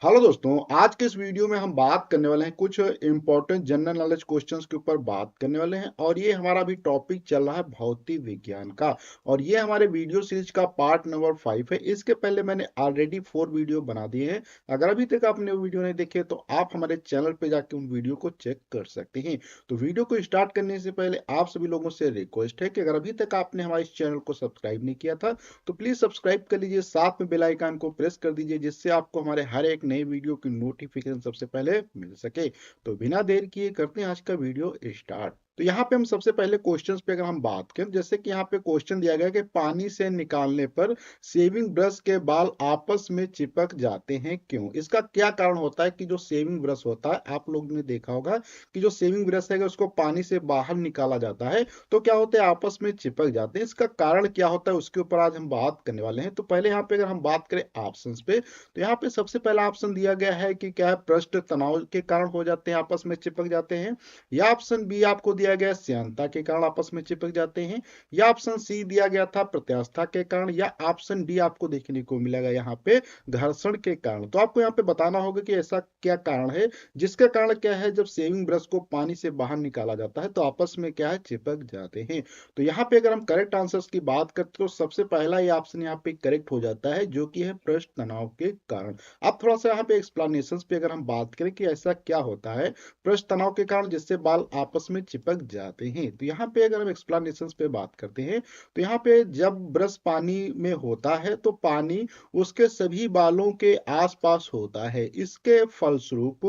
Hello दोस्तों, आज के इस वीडियो में हम बात करने वाले हैं कुछ इंपॉर्टेंट जनरल नॉलेज क्वेश्चंस के ऊपर बात करने वाले हैं। और ये हमारा अभी टॉपिक चल रहा है भौतिक विज्ञान का। और ये हमारे वीडियो सीरीज का पार्ट नंबर 5 है। इसके पहले मैंने ऑलरेडी 4 वीडियो बना दिए हैं। अगर अभी तक आपने वो वीडियो नहीं देखे तो आप हमारे चैनल पे जाके उन वीडियो को चेक कर सकते हैं। तो वीडियो को स्टार्ट करने से पहले आप सभी लोगों से रिक्वेस्ट है कि अगर अभी तक आपने हमारे इस चैनल को सब्सक्राइब नहीं किया था तो प्लीज सब्सक्राइब कर लीजिए, साथ में बेल आइकन को प्रेस कर दीजिए, जिससे आपको हमारे हर एक नए वीडियो की नोटिफिकेशन सबसे पहले मिल सके। तो बिना देर किए करते हैं आज का वीडियो स्टार्ट। तो यहाँ पे हम सबसे पहले क्वेश्चंस पे अगर हम बात करें, जैसे कि यहाँ पे क्वेश्चन दिया गया है कि पानी से निकालने पर शेविंग ब्रश के बाल आपस में चिपक जाते हैं, क्यों? इसका क्या कारण होता है कि जो शेविंग ब्रश होता है, आप लोग ने देखा होगा कि जो शेविंग ब्रश है उसको पानी से बाहर निकाला जाता है तो क्या होता है, आपस में चिपक जाते हैं। इसका कारण क्या होता है उसके ऊपर आज हम बात करने वाले हैं। तो पहले यहाँ पे अगर हम बात करें ऑप्शंस पे, तो यहाँ पे सबसे पहला ऑप्शन दिया गया है कि क्या है, पृष्ठ तनाव के कारण हो जाते हैं, आपस में चिपक जाते हैं। या ऑप्शन बी आपको दिया गया है श्यानता के कारण आपस में चिपक जाते हैं। या ऑप्शन सी दिया गया था प्रत्यास्था के कारण। या ऑप्शन डी आपको देखने को मिलेगा यहाँ पे घर्षण के कारण। तो आपको यहाँ पे बताना होगा कि ऐसा क्या कारण है जिसका कारण क्या है, जब शेविंग ब्रश को पानी से बाहर निकाला जाता है तो आपस में क्या है, चिपक जाते हैं। तो यहाँ पे अगर हम करेक्ट आंसर्स की बात करते तो सबसे पहला ये ऑप्शन यहाँ पे करेक्ट हो जाता है, जो कि है पृष्ठ तनाव के कारण। अब थोड़ा सा यहाँ पे एक्सप्लेनेशन पे अगर हम बात करें कि ऐसा क्या होता है पृष्ठ तनाव के कारण जिससे बाल आपस में चिपक जाते हैं, तो यहाँ पे अगर हम एक्सप्लेनेशन पे बात करते हैं तो यहाँ पे जब ब्रश पानी में होता है तो पानी उसके सभी बालों के आसपास होता है। इसके फलस्वरूप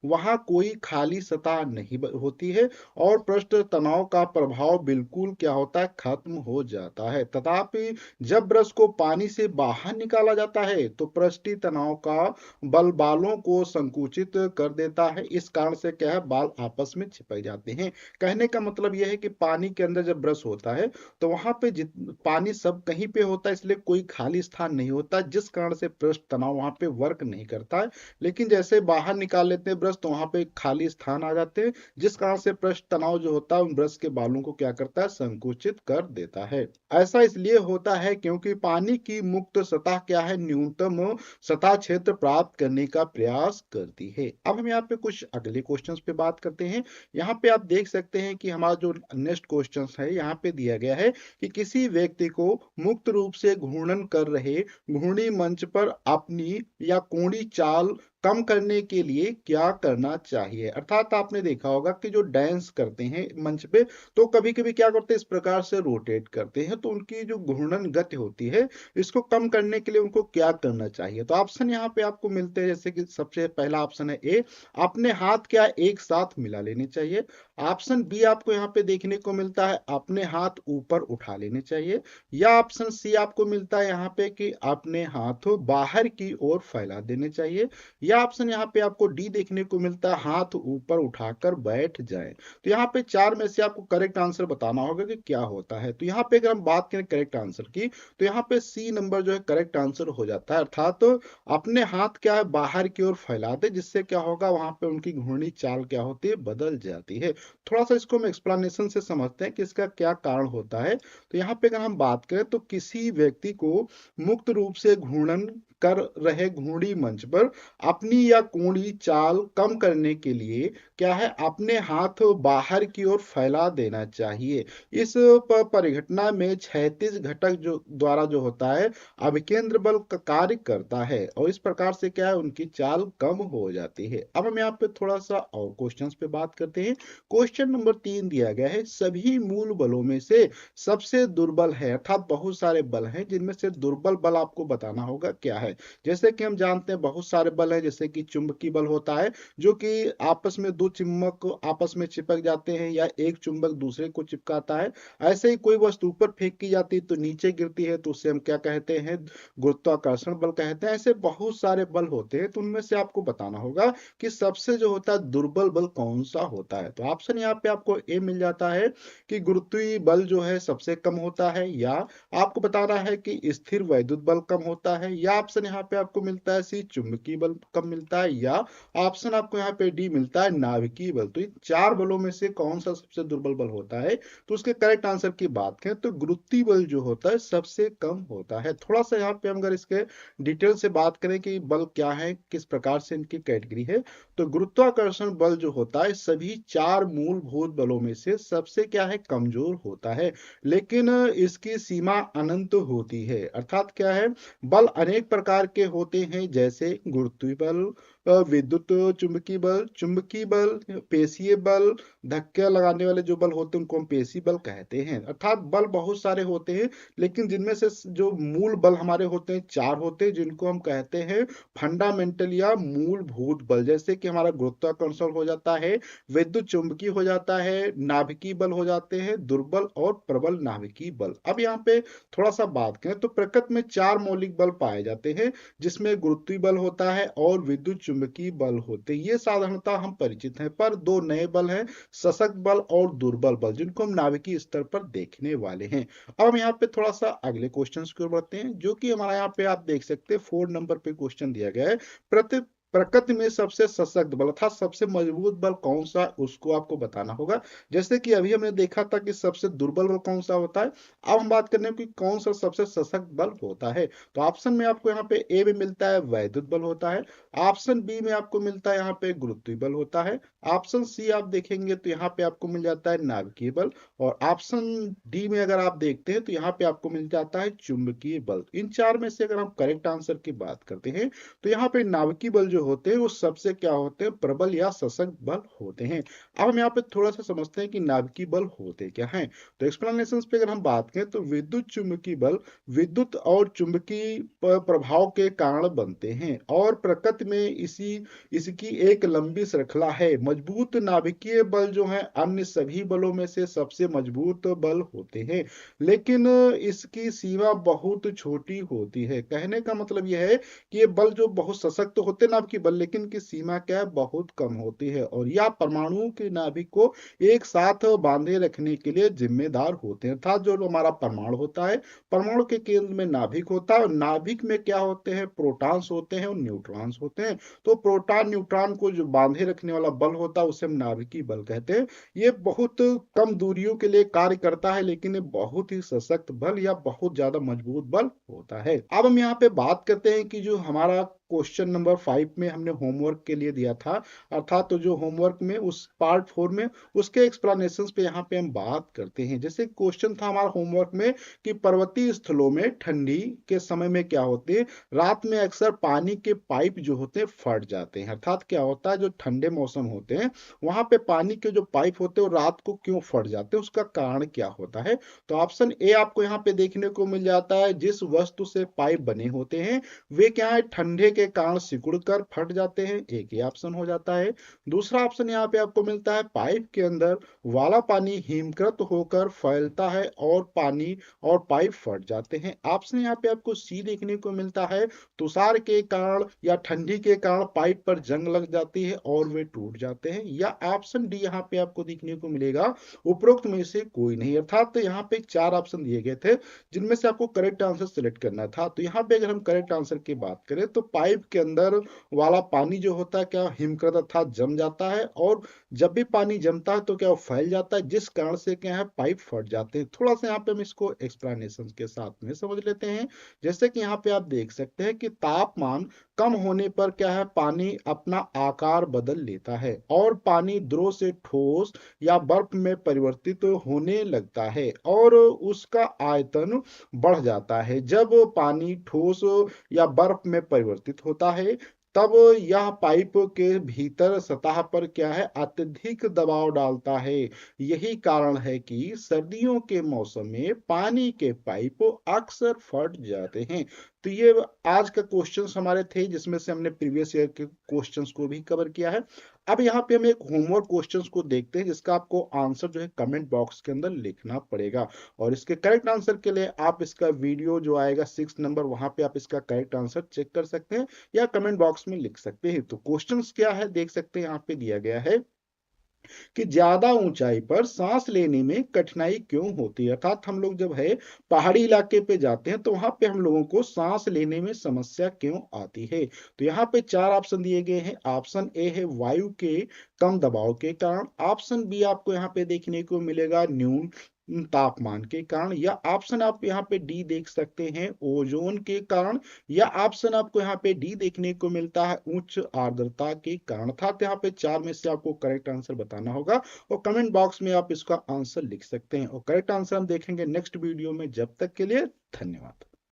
वहां कोई खाली सतह नहीं होती है और पृष्ठ तनाव का प्रभाव बिल्कुल क्या होता है, खत्म हो जाता है। तथापि जब ब्रश को पानी से बाहर निकाला जाता है तो पृष्ठीय तनाव का बल बालों को संकुचित कर देता है। इस कारण से क्या है, बाल आपस में चिपक जाते हैं। कहने का मतलब यह है कि पानी के अंदर जब ब्रश होता है तो वहां पे पानी सब कहीं पे होता है, इसलिए कोई खाली स्थान नहीं होता, जिस कारण से पृष्ठ तनाव वहां पे वर्क नहीं करता है। लेकिन जैसे बाहर निकाल लेते हैं ब्रश तो वहां पे खाली स्थान आ जाते हैं, जिस कारण से पृष्ठ तनाव जो होता है उन ब्रश के बालों को क्या करता है, संकुचित कर देता है। ऐसा इसलिए होता है क्योंकि पानी की मुक्त सतह क्या है, न्यूनतम सतह क्षेत्र प्राप्त करने का प्रयास करती है। अब हम यहाँ पे कुछ अगले क्वेश्चंस पे बात करते हैं। यहाँ पे आप देख सकते हैं कि हमारा जो नेक्स्ट क्वेश्चन है यहाँ पे दिया गया है कि किसी व्यक्ति को मुक्त रूप से घूर्णन कर रहे घूर्णी मंच पर अपनी या कोणी चाल कम करने के लिए क्या करना चाहिए। अर्थात आपने देखा होगा कि जो डांस करते हैं मंच पे तो कभी कभी क्या करते हैं, इस प्रकार से रोटेट करते हैं, तो उनकी जो घूर्णन गति होती है इसको कम करने के लिए उनको क्या करना चाहिए। तो ऑप्शन यहाँ पे आपको मिलते हैं, जैसे कि सबसे पहला ऑप्शन है ए, अपने हाथ क्या एक साथ मिला लेने चाहिए। ऑप्शन बी आपको यहाँ पे देखने को मिलता है अपने हाथ ऊपर उठा लेने चाहिए। या ऑप्शन सी आपको मिलता है यहाँ पे कि अपने हाथ बाहर की ओर फैला देने चाहिए। या ऑप्शन यहाँ पे आपको डी देखने को मिलता है हाथ ऊपर उठाकर बैठ जाए। तो यहाँ पे चार में से आपको करेक्ट आंसर बताना होगा कि क्या होता है। तो यहाँ पे अगर हम बात करें करेक्ट आंसर की तो यहाँ पे सी नंबर जो है करेक्ट आंसर हो जाता है। अर्थात तो अपने हाथ क्या है बाहर की ओर फैलाते, जिससे क्या होगा, वहां पे उनकी घूर्णी चाल क्या होती है, बदल जाती है। थोड़ा सा इसको हम एक्सप्लेनेशन से समझते हैं कि इसका क्या कारण होता है। तो यहाँ पे अगर हम बात करें तो किसी व्यक्ति को मुक्त रूप से घूर्णन कर रहे घूर्णी मंच पर अपनी या कोणी चाल कम करने के लिए क्या है, अपने हाथ बाहर की ओर फैला देना चाहिए। इस परिघटना में क्षैतिज घटक जो द्वारा जो होता है अभिकेंद्र बल का कार्य करता है और इस प्रकार से क्या है, उनकी चाल कम हो जाती है। अब हम यहाँ पे थोड़ा सा और क्वेश्चंस पे बात करते हैं। क्वेश्चन नंबर 3 दिया गया है, सभी मूल बलों में से सबसे दुर्बल है, अर्थात बहुत सारे बल हैं जिनमें से दुर्बल बल आपको बताना होगा क्या है। जैसे कि हम जानते हैं बहुत सारे बल हैं, जैसे कि चुंबकीय बल होता है जो कि आपस में दो चुंबक आपस में चिपक जाते हैं या एक चुंबक दूसरे को चिपकाता है। ऐसे ही कोई वस्तु ऊपर फेंक की जाती है तो नीचे गिरती है, तो उसे हम क्या कहते हैं, गुरुत्वाकर्षण बल कहते हैं। ऐसे बहुत सारे बल होते हैं, तो उनमें से आपको बताना होगा कि सबसे जो होता है दुर्बल बल कौन सा होता है। तो ऑप्शन यहाँ पे आपको ए मिल जाता है कि गुरुत्वीय बल जो है सबसे कम होता है। या आपको बताना है कि स्थिर वैद्युत बल कम होता है। या ऑप्शन ऑप्शन यहाँ पे आपको मिलता है सी चुंबकीय बल कब मिलता है, या ऑप्शन आपको यहाँ पे डी मिलता है नाभिकीय बल। तो इन चार बलों में से कौन सा सबसे दुर्बल बल होता है, तो उसके करेक्ट आंसर की बात करें तो गुरुत्वीय बल जो होता है सबसे कम होता है। थोड़ा सा यहाँ पे हम अगर इसके डिटेल से बात करें कि बल क्या है, किस प्रकार से इनकी कैटेगरी है, तो गुरुत्वाकर्षण बल जो होता है सभी चार मूलभूत बलों में से सबसे क्या है, कमजोर होता है। लेकिन इसकी सीमा अनंत होती है, अर्थात क्या है, बल अनेक प्रकार के होते हैं, जैसे गुरुत्वीय बल, विद्युत चुंबकीय बल, पेशीय बल, धक्का लगाने वाले जो बल होते हैं उनको हम पेशी बल कहते हैं। अर्थात बल बहुत सारे होते हैं, लेकिन जिनमें से जो मूल बल हमारे होते हैं चार होते हैं, जिनको हम कहते हैं फंडामेंटल या मूलभूत बल। जैसे कि हमारा गुरुत्वाकर्षण हो जाता है, विद्युत चुंबकीय हो जाता है, नाभिकीय बल हो जाते हैं, दुर्बल और प्रबल नाभिकीय बल। अब यहाँ पे थोड़ा सा बात करें तो प्रकृति में चार मौलिक बल पाए जाते हैं, जिसमें गुरुत्वीय बल होता है और विद्युत चुंबकीय बल होते हैं, ये साधारणतः हम परिचित हैं। पर दो नए बल हैं, सशक्त बल और दुर्बल बल, जिनको हम नाभिकीय स्तर पर देखने वाले हैं। अब हम यहाँ पे थोड़ा सा अगले क्वेश्चन की ओर बढ़ते हैं, जो कि हमारा यहाँ पे आप देख सकते हैं 4 नंबर पे क्वेश्चन दिया गया है। प्रति प्रकृति में सबसे सशक्त बल अर्थात सबसे मजबूत बल कौन सा है, उसको आपको बताना होगा। जैसे कि अभी हमने देखा था कि सबसे दुर्बल बल कौन सा होता है, अब हम बात करने की कौन सा सबसे सशक्त बल होता है। तो ऑप्शन में आपको यहाँ पे ए में मिलता है वैद्युत बल होता है, ऑप्शन बी में आपको मिलता है यहाँ पे गुरुत्वीय बल होता है, ऑप्शन सी आप देखेंगे तो यहाँ पे आपको मिल जाता है नाभिकीय बल, और ऑप्शन डी में अगर आप देखते हैं तो यहाँ पे आपको मिल जाता है चुंबकीय बल। इन चार में से अगर हम करेक्ट आंसर की बात करते हैं तो यहाँ पे नाभिकीय बल जो होते हैं वो सबसे क्या होते हैं, प्रबल या सशक्त बल होते हैं। अब हम यहाँ पे थोड़ा सा समझते हैं कि नाभिकीय बल होते क्या हैं। तो एक्सप्लेनेशन पे अगर हम बात करें तो विद्युत चुंबकीय बल विद्युत और चुंबकीय प्रभाव के कारण बनते हैं, और प्रकृति में इसकी एक लंबी श्रृंखला है। मजबूत नाभिकीय बल जो है अन्य सभी बलों में से सबसे मजबूत बल होते हैं, लेकिन इसकी सीमा बहुत छोटी होती है। कहने का मतलब यह है कि ये बल जो बहुत सशक्त होते हैं नाभिकीय बल, लेकिन इनकी सीमा क्या है, बहुत कम होती है, और यह परमाणुओं के नाभिक को एक साथ बांधे रखने के लिए जिम्मेदार होते हैं। अर्थात जो हमारा परमाणु होता है, परमाणु के केंद्र में नाभिक होता है, और नाभिक में क्या होते हैं, प्रोटॉन्स होते हैं और न्यूट्रॉन्स होते हैं। तो प्रोटॉन न्यूट्रॉन को जो बांधे रखने वाला बल होता है उसे हम नाभिकीय बल कहते हैं। ये बहुत कम दूरियों के लिए कार्य करता है, लेकिन ये बहुत ही सशक्त बल या बहुत ज्यादा मजबूत बल होता है। अब हम यहाँ पे बात करते हैं कि जो हमारा क्वेश्चन नंबर 5 में हमने होमवर्क के लिए दिया था, अर्थात तो जो होमवर्क में उस पार्ट 4 में उसके एक्सप्लेनेशंस पे यहाँ पे हम बात करते हैं। जैसे क्वेश्चन था हमारा होमवर्क में कि पर्वतीय स्थलों में ठंडी के समय में क्या होते हैं, रात में अक्सर पानी के पाइप जो होते हैं फट जाते हैं। अर्थात क्या होता है, जो ठंडे मौसम होते हैं वहां पे पानी के जो पाइप होते हैं वो रात को क्यों फट जाते हैं, उसका कारण क्या होता है। तो ऑप्शन ए आपको यहाँ पे देखने को मिल जाता है, जिस वस्तु से पाइप बने होते हैं वे क्या है, ठंडे के कारण सिकुड़ कर फट जाते हैं, एक ही ऑप्शन हो जाता है। दूसरा ऑप्शन यहाँ पे आपको मिलता है, पाइप के अंदर वाला पानी हिमकृत होकर फैलता है और पाइप फट जाते हैं। ऑप्शन यहाँ पे आपको सी देखने को मिलता है, तुषार के कारण या ठंडी के कारण पाइप पर जंग लग जाती है और वे टूट जाते हैं। या ऑप्शन डी यहाँ पे आपको देखने को मिलेगा, उपरोक्त में से कोई नहीं। अर्थात तो यहाँ पे चार ऑप्शन दिए गए थे, जिनमें से आपको करेक्ट आंसर सिलेक्ट करना था। तो यहाँ पे अगर हम करेक्ट आंसर की बात करें तो पाइप के अंदर वाला पानी जो होता है क्या हिमकृत अर्थात जम जाता है, और जब भी पानी जमता है तो क्या वो फैल जाता है, जिस कारण से क्या है पाइप फट जाते हैं। थोड़ा सा यहाँ पे हम इसको एक्सप्लेनेशन के साथ में समझ लेते हैं। जैसे कि यहाँ पे आप देख सकते हैं कि तापमान कम होने पर क्या है, पानी अपना आकार बदल लेता है और पानी द्रव से ठोस या बर्फ में परिवर्तित होने लगता है, और उसका आयतन बढ़ जाता है। जब पानी ठोस या बर्फ में परिवर्तित होता है तब यह पाइप के भीतर सतह पर क्या है, अत्यधिक दबाव डालता है। यही कारण है कि सर्दियों के मौसम में पानी के पाइप अक्सर फट जाते हैं। तो ये आज का क्वेश्चंस हमारे थे, जिसमें से हमने प्रीवियस ईयर के क्वेश्चंस को भी कवर किया है। अब यहाँ पे हम एक होमवर्क क्वेश्चंस को देखते हैं, जिसका आपको आंसर जो है कमेंट बॉक्स के अंदर लिखना पड़ेगा, और इसके करेक्ट आंसर के लिए आप इसका वीडियो जो आएगा 6 नंबर, वहां पे आप इसका करेक्ट आंसर चेक कर सकते हैं या कमेंट बॉक्स में लिख सकते हैं। तो क्वेश्चंस क्या है देख सकते हैं, यहाँ पे दिया गया है कि ज्यादा ऊंचाई पर सांस लेने में कठिनाई क्यों होती है। अर्थात हम लोग जब है पहाड़ी इलाके पे जाते हैं तो वहां पे हम लोगों को सांस लेने में समस्या क्यों आती है। तो यहाँ पे चार ऑप्शन दिए गए हैं। ऑप्शन ए है वायु के कम दबाव के कारण, ऑप्शन बी आपको यहाँ पे देखने को मिलेगा न्यून तापमान के कारण, या ऑप्शन आप यहाँ पे डी देख सकते हैं ओजोन के कारण, या ऑप्शन आपको यहाँ पे डी देखने को मिलता है उच्च आर्द्रता के कारण। अर्थात यहाँ पे चार में से आपको करेक्ट आंसर बताना होगा और कमेंट बॉक्स में आप इसका आंसर लिख सकते हैं और करेक्ट आंसर हम देखेंगे नेक्स्ट वीडियो में। जब तक के लिए धन्यवाद।